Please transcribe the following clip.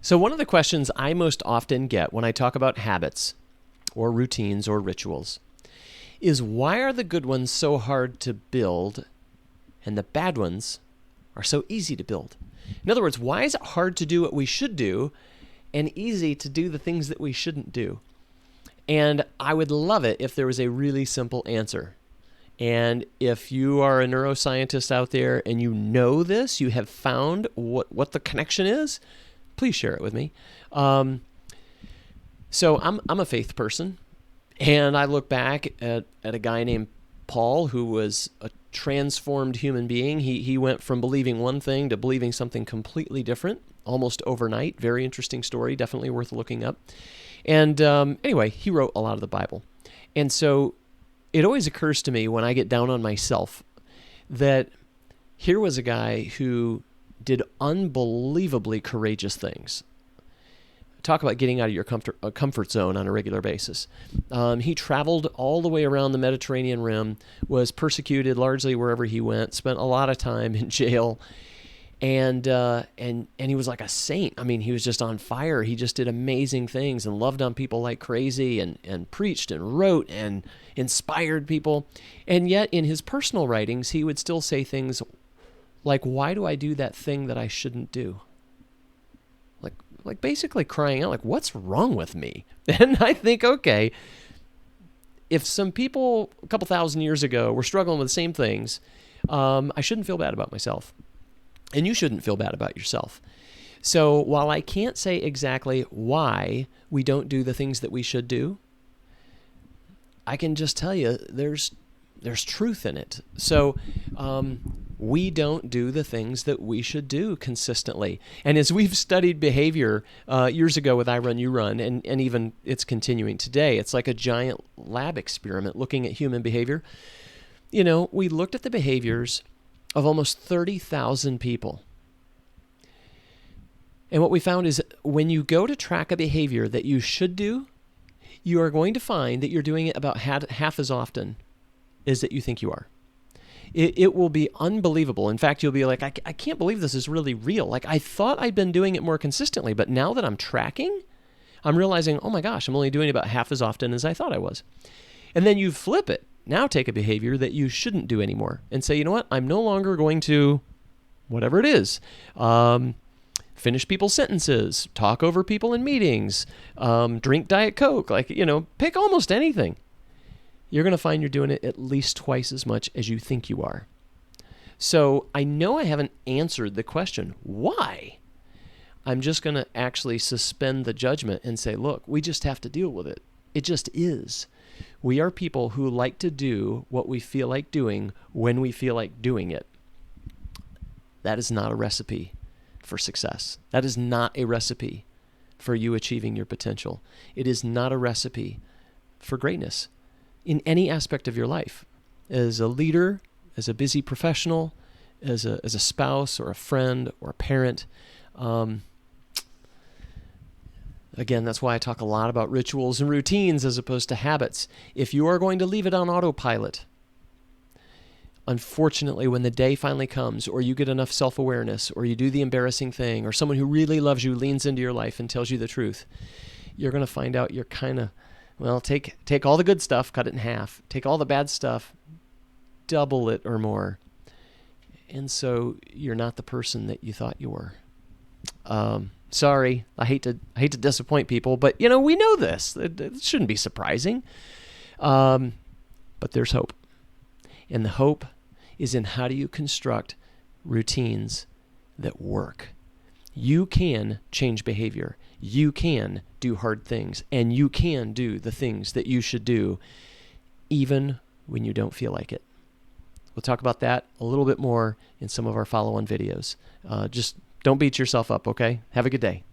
So one of the questions I most often get when I talk about habits or routines or rituals is, why are the good ones so hard to build and the bad ones are so easy to build? In other words, why is it hard to do what we should do and easy to do the things that we shouldn't do? And I would love it if there was a really simple answer. And if you are a neuroscientist out there and you know this, you have found what the connection is, please share it with me. So I'm a faith person, and I look back at a guy named Paul, who was a transformed human being. He went from believing one thing to believing something completely different almost overnight. Very interesting story, definitely worth looking up. And anyway, he wrote a lot of the Bible. And so it always occurs to me when I get down on myself that here was a guy who did unbelievably courageous things. Talk about getting out of your comfort zone on a regular basis. He traveled all the way around the Mediterranean rim, was persecuted largely wherever he went, spent a lot of time in jail, and he was like a saint. I mean, he was just on fire. He just did amazing things and loved on people like crazy, and preached and wrote and inspired people. And yet in his personal writings, he would still say things like, why do I do that thing that I shouldn't do? Like basically crying out, like, what's wrong with me? And I think, okay, if some people a couple thousand years ago were struggling with the same things, I shouldn't feel bad about myself. And you shouldn't feel bad about yourself. So while I can't say exactly why we don't do the things that we should do, I can just tell you there's truth in it. So we don't do the things that we should do consistently. And as we've studied behavior years ago with I Run, You Run, and even it's continuing today, it's like a giant lab experiment looking at human behavior. You know, we looked at the behaviors of almost 30,000 people. And what we found is when you go to track a behavior that you should do, you are going to find that you're doing it about half as often as that you think you are. It will be unbelievable. In fact, you'll be like, I can't believe this is really real. Like, I thought I'd been doing it more consistently, but now that I'm tracking, I'm realizing, oh my gosh, I'm only doing it about half as often as I thought I was. And then you flip it. Now take a behavior that you shouldn't do anymore and say, you know what? I'm no longer going to, whatever it is, finish people's sentences, talk over people in meetings, drink Diet Coke, pick almost anything. You're going to find you're doing it at least twice as much as you think you are. So I know I haven't answered the question, why? I'm just going to actually suspend the judgment and say, look, we just have to deal with it. It just is. We are people who like to do what we feel like doing when we feel like doing it. That is not a recipe for success. That is not a recipe for you achieving your potential. It is not a recipe for greatness in any aspect of your life. As a leader, as a busy professional, as a spouse or a friend or a parent. Again, that's why I talk a lot about rituals and routines as opposed to habits. If you are going to leave it on autopilot, unfortunately, when the day finally comes, or you get enough self-awareness, or you do the embarrassing thing, or someone who really loves you leans into your life and tells you the truth, you're going to find out you're kind of, take all the good stuff, cut it in half. Take all the bad stuff, double it or more. And so you're not the person that you thought you were. Sorry, I hate to disappoint people, but we know this. It shouldn't be surprising. But there's hope. And the hope is in how do you construct routines that work. You can change behavior. You can do hard things. And you can do the things that you should do even when you don't feel like it. We'll talk about that a little bit more in some of our follow-on videos. Just don't beat yourself up, okay? Have a good day.